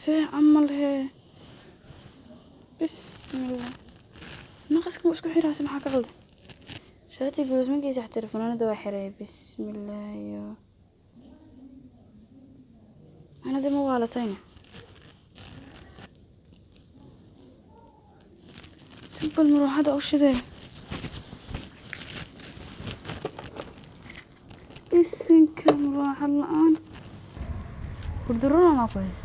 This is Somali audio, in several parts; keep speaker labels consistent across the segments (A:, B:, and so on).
A: ساعة عمل هي بسم الله ناقصك اسكو حيراسي maxaa ka qaldan shaatiga goosmankiisa wax telefoonada waa xiray بسم الله iyo ana dema waalatayna سبل مروحة أو شذا إسن كم راح الآن بردرونا ما كويس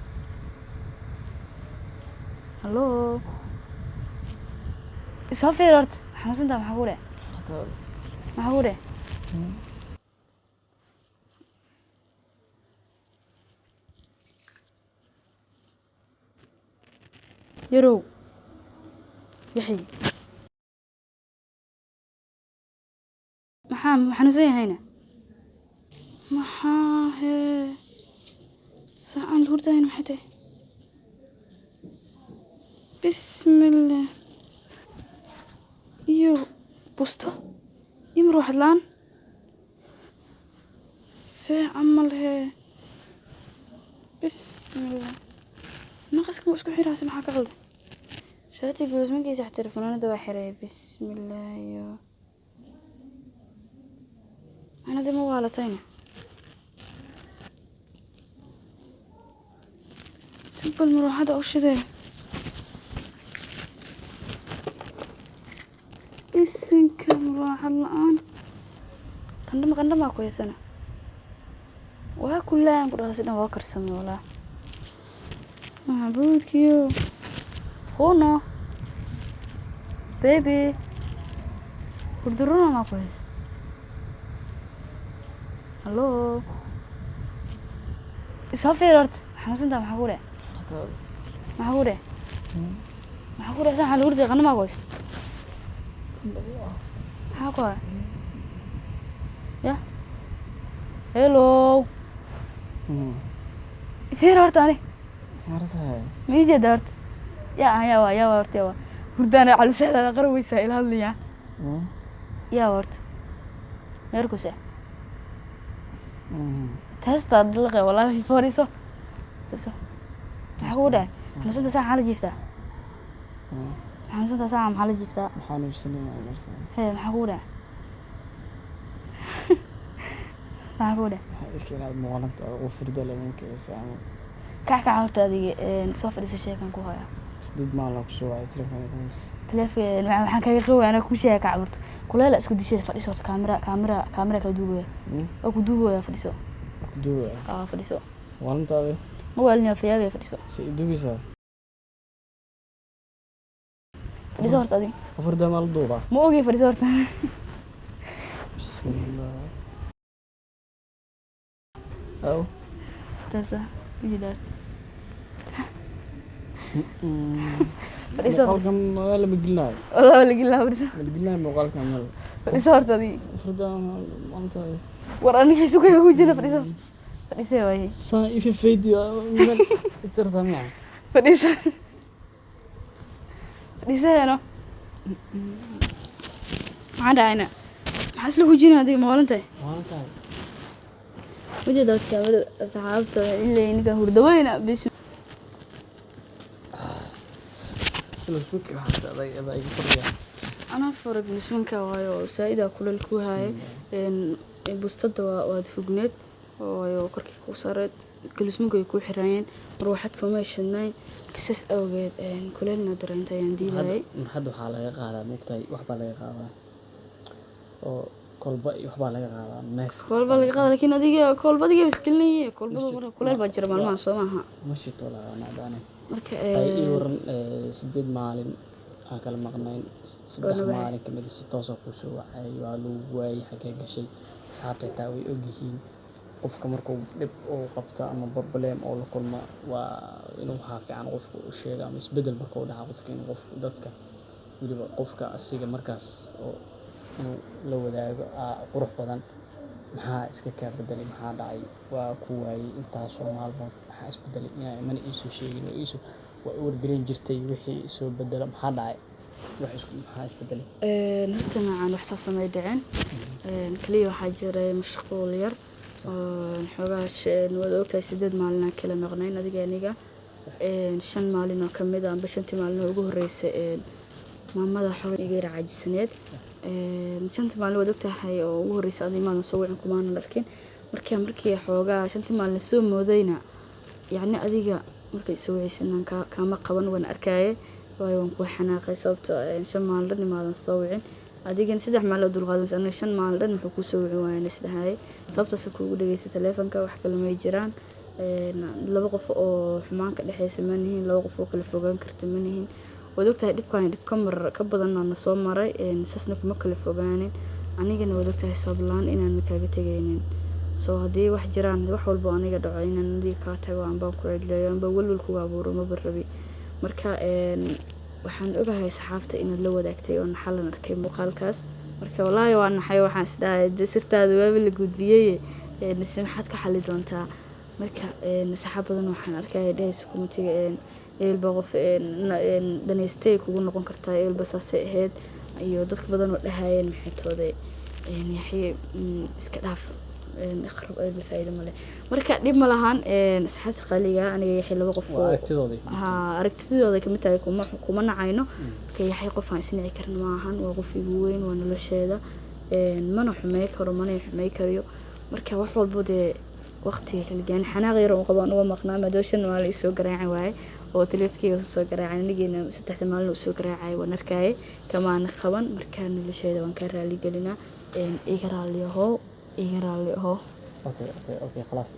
A: هلو سافرت حمص انت محقوله محقوله يرو يحيي محنوسية هنا محاه ساعة الهردة هنا محيته بسم الله يو بوسطة يمروح الآن ساعة عمل هي بسم الله ناقصك اسكو حيراسي maxaa ka qaldan shaatiga goosmankiisa wax telefoonada waa xiray بسم الله iyo ana dema waalatayna سبل مروحة أو شذا إسن كم راح الآن قندم أكو يسنا وهاكل لا ينقر هسنا واكر سمي ولا معبود كيو هونا بيبي بردرونا ما كويس هلو سافرت حمص انت محقوله محقوله محقوله ساعة الوردة غنم ما كويس حقوله يا هلو فين رحت أنا
B: عرفتها
A: ميجي دارت يا ورت وردانا على سهل قروي سائل هذا يا ورت يركوسه تهستا دلقة والله في فوريسو بس محقوله حمسنت ساعة حالة جيفتا حمسنت ساعة محل جيفتا
B: محانو سنين عمرسان
A: هي محقوله محقوله
B: هيك أنا مغلقت وفرد لمن كيسا
A: كعكع horta adiga soo fadhiiso sheekan ku haya
B: سدد ما لك شو على
A: telefoon waxaan kaga qoway ana ku sheeka caburto kuleel isku dishay fadhiiso kaamira ka duubaya oo ku duubaya fadhiiso
B: دوبة
A: fadhiiso
B: وانت هذا
A: ma waalina fiyaabay fadhiiso
B: سيدوبيسا
A: fadhiiso horta adiga
B: وفرد ما الدوبة
A: ma ogi fadhiiso horta
B: بسم الله
A: أو تاسع يجي دار فديسو
B: قالكم ولا بقلنا
A: والله ولا قلنا فديسو
B: بقلنا مقالكم يلا
A: فديسو horta دي
B: فرد ما انت
A: وراني حيسو كيف وجهنا فديسو فديسو واي
B: صاي في فيديو من ترتم يعني
A: فديسو فديسو انا ما داينا حاسله وجهنا دي مولنتي
B: وانت
A: وجدت كامل أصحابته اللي إنك هردوينا بس
B: الفيسبوك حتى هذا يفرق
A: أنا فرق نسمنك وهاي سائدة كل الكوهاي إن بوستد وادفقنت وكركي كوسرت كل اسمك يكون حرين روحتكم ما يشناي كسس أوجد إن كلنا درين تيندي لي
B: من حد حالة قاعدة مقطعي وحبة لا قاعدة أو كلبا وحبة لا قاعدة نف
A: كلبا لا قاعدة لكن هذيك كلبا دي بسكلني كلبا كل البجر ما سومها
B: مشي طلع أنا داني
A: marka
B: ay waran 8 maalin aan kala maqnayn 3 maalin kamid si toos ah ku soo wacay waa lagu waayay xagee gashay asxaabta taa way ogyihiin qofka markuu dib oo qabto ama problem oo la kulma waa inuu fiican qofku u sheego ama isbedel markuu dhaca qofka in qof dadka waliba qofka asiga markaas oo inuu la wadaago qurux badan maxaa iska ka bedelay maxaa dhacay waa ku waayay intaas oo maalmood maxaa isbedelay inay man isu sheegin oo isu waa wargelin jirtay wixii soo bedela maxaa dhacay wax isku maxaa isbedelay
A: horta macaan wax soo samay dhicin kaliya waxaa jiray mashquul yar xoogaa wada ogtahay 8 maalin kala maqnayn adiga aniga 5 maalin oo kamid ah amba 5 maalin oo ugu horeysay maamada xoog iga yara caajisaneed 5 maalin wada ogtahay oo ugu horeysay adimaana soo wicin kumaana arkin markii xoogaa 5 maalin soo moodayna yacni adiga markay soo wicin kama qaban waan arkaaye waayo waan ku xanaaqay sababtoo 5 maalin maadan soo wicin adigana 3 maalin oo dulqaadaysan aniga 5 maalin wuxuu ku soo wicin waayeen isdhahay sababtaas ku ugu dhageysay telefoonka wax kale ma jiraan laba qof oo xumaan ka dhaxaysa ma nihiin laba qof oo kala fogaan karta ma nihiin wada ogtahay dhibkaan dhib ka badan na soo maray sasna kuma kala fogaanin anigana wada ogtahay sablaan inaan kaaga tagaynin soo hadii wax jiraan wax walba aniga dhaco inaan adiga ka tago aan baan ku cidleeyo aan baa walwal ku abuuro ma barabi marka waxaan ogahay saxaafta inaad la wadaagtay oo xalan arkay muuqaalkaas marka wallaahi waan naxay waxaan isdhahay sirtaada waa la gudbiyay maxaad ka xali doontaa marka saxaabadan waxaan arkay dhayso kumatiga eelba qof dhaneystay kugu noqon kartaa eelba saasay ahayd iyo dad badan oo dhahayeen maxaytooda yaxay iska dhaaf akhrab ay faa'iido male marka dib ma lahan asxaabta qaliga aniga yaxay laba qof oo aragtidooda kamid tahay kuma nacayno marka yaxay qof aan isnici karno ma ahan waa qof igu weyn waa nolosheeda mana xumay karo mana xumay kariyo marka wax walba waqtiga kala gaan xanaaq yar oo qabaan uga maqnaa madooshan waa la isoo garaacay waay oo telefoonkiga soo garaacay anigeena 3 maalin soo garaacay waan arkay kamaan qaban marka nolosheeda waan ka raali galina iga raali aho
B: okay خلاص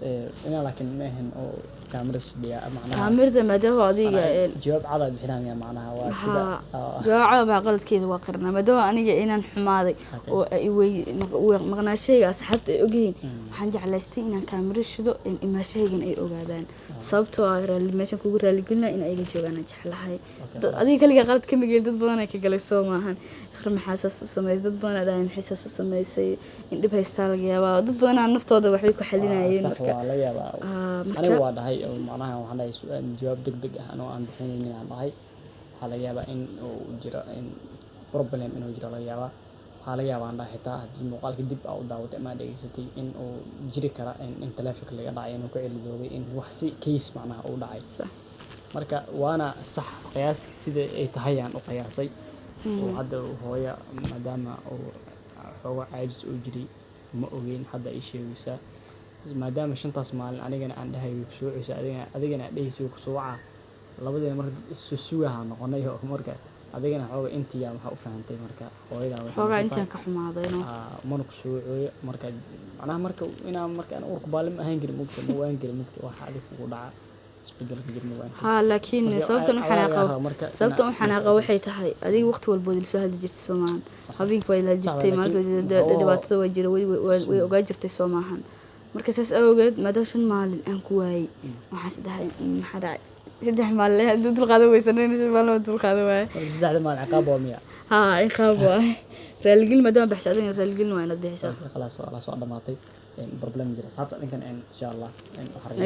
B: ina laakiin ma ahan oo kaamirada shidiya macnaha
A: kaamirada maadaama adiga
B: jawaab cad ay bixinayaan macnaha waa sida
A: jawaab cad qaladkeeda waa qarna maadaama aniga inaan xumaaday oo ay maqnaashayga asxaabta ay ogyihiin waxaan jeclaystay inaan kaamiro shido imaashaygan ay ogaadaan sababtoo ah raali meeshan kugu raali galina in ay iga joogaan jeclahay adiga kaliya qalad ka migeen dad badan ay ka galay soo maahan maxaasas u sameeyay dad badan ay maxaasas u sameeyay in dib haystaa laga yaabaa dad badan naftooda waxay ku xalinayeen
B: marka waa la yaabaa aniga waa dhahay oo macnaha waxaan dhahay su'aal jawaab degdeg ah oo aan bixinaynin aan dhahay waxa laga yaabaa in uu jiro in problem inuu jiro laga yaabaa waxa laga yaabaa aan dhahay xitaa haddii muuqaalka dib u daawatay ama dhageysatay in uu jiri kara in telefoonka laga dhacay inuu ku celidoobay in wax si case macnaha uu dhacay marka waana sax qiyaaski sida ay tahay aan u qiyaasay oo hadda hooyo maadaama uu xooga caajis u jiray ma ogeyn hadda ay sheegaysaa maadaama 5 maalin anigana aan dhahay ku soo cusub adigana dhaysi ku soo waca labadeena mar isu suugaha noqonay oo marka adigana xooga intii waxa u faahantay marka hooyada
A: xooga intaan ka xumaadayno
B: mana ku soo cooyo marka macnaha marka aan urku baalim ahaan jirin mugta ma waan jirin mugta waxa adiga ugu dhaca isbeddelka jirna waan
A: laakiin sababta u xanaaqa waxay tahay adiga waqti walba la soo hadli jirtay Soomaan habeenkii way la jirtay maalmood dhibaatada way jiray way ogaa jirtay Soomaan marka saas awgeed maadaama maalin aan ku waayay waxaan isdahay maxaa dhacay 3 maalin hadii dulqaado weysanayna 5 maalin dulqaado waay
B: 3 maalin ciqaab waa miya
A: ciqaab waay raaligil maadaama baxsadeen raaligil waa inaad bixisaa
B: خلاص waa dhamaatay problem jira sababta ninkan insha Allah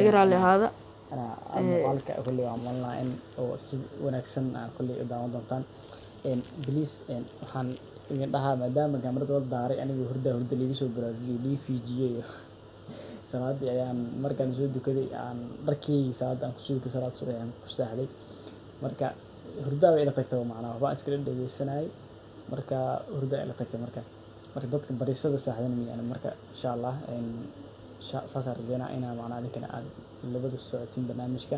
A: iga raali ahaada
B: أنا مقالك كل يوم والله إن ونكسن كل يوم دانتان إن بليس إن وحن إن ده مدام كاميرا دول داري أنا بهرده اللي يسوي برادلي في جي سناد يعني مركز نسوي كذا يعني بركي سناد أنا كسوي كسرات سوري يعني كسهلي مركز هرده إلى تكتب معنا وباس كده ده السنة مركز هرده إلى تكتب مركز دتك بريسة سهلين يعني مركز إن شاء الله إن saas arjana ina macna adina aad labada socotiin barnaamijka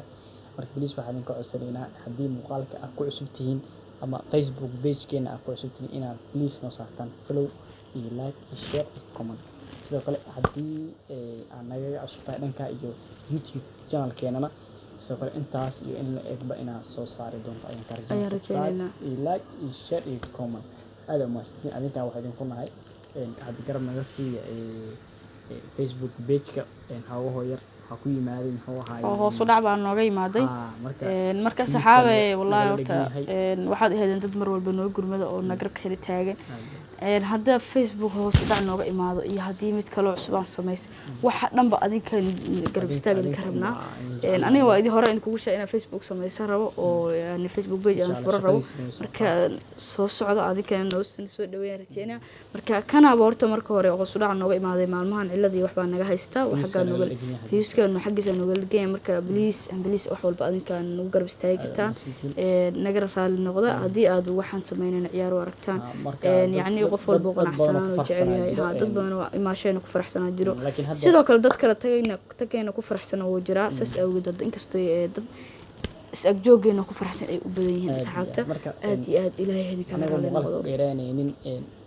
B: marka please waxaan idin ka codsanayna hadii muuqaalka aad ku cusubtihiin ama Facebook page keena aad ku cusubtihiin inaad please noo saartaan follow iyo like iyo share iyo comment sidoo kale hadii aan naga cusubtahay dhanka iyo YouTube channel keenana sidoo kale intaas iyo in la eegba inaad soo saari doonto ayaan ka rajaynayaa iyo like iyo share iyo comment aad u maastiin adinka waxaan idin ku nahay hadii garab naga siiya Facebook page-ka hawho yar ha ku yimaadeen
A: hoos u dhac baa nooga yimaaday marka saxaabe wallahi horta waxaad ahaydeen dad mar walba noo gurmada oo nagrab xiri taagan hadda Facebook hoos u dhac nooga imaado iyo haddii mid kaloo cusub aan samaysay waxa dhanba adinkan garab istaagan ka rabnaa aniga waa idin hore in kugu sheegay inaan Facebook samaysan rabo oo yani Facebook page aan furo rabo marka soo socda adinkan noo soo dhaweeyaan rajeynaa marka kana horta marka hore hoos u dhac nooga imaaday maalmahan ciladii wax baa naga haysta waxa nooga viewskan xaqiisa nooga ligay marka please wax walba adinkan nagu garab istaagi kartaan naga raali noqda haddii aad waxaan sameynayna ciyaar u aragtaan yani qof walba qanacsanaan oo jecel yahay dad badan oo imaashayna ku faraxsanaa jiro sidoo kale dad kale tagayna ku faraxsan oo jira saas awgeed dad inkastoo dad is-agjoogayna ku faraxsan ay u badan yihiin asxaabta aad iyo aad ilaahay hadi kana raali noqdo
B: dheeraanaynin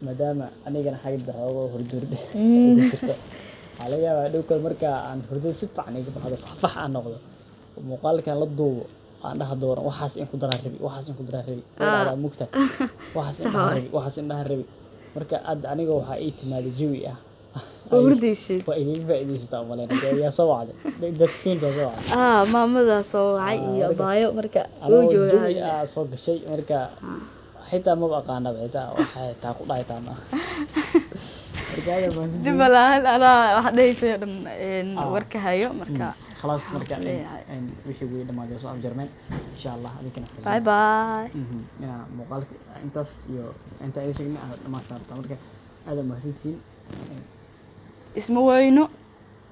B: maadaama anigana xagga daroogo hurdurde jirto laga yaabaa dhowkal marka aan hurdada si fiican iga baxdo fax aan noqdo muuqaalkan la duubo aan dhaha dooran waxaas in ku daraa rabi waa mugta waxaas in dhaha rabi marka aad aniga waxa ay timaado jawi ah
A: hurdaysid
B: waa iga faa'iideysta umaleynaa yaa soo wacday dadkiinta soo wacday
A: maamada soo wacay iyo abaayo marka oo joogaa
B: soo gashay marka xitaa ma aqaanaba xitaa waxay taa ku dhahay taana
A: dibalahan ana wax dhaysay dhan warka hayo marka
B: خلاص marka wixii way dhamaadeen soo afjarmeen insha Allah adinkana
A: bye bye
B: muuqaalka intaas iyo inta ay sheegnay dhamaad saarta marka aad ma hasantiin
A: isma wayno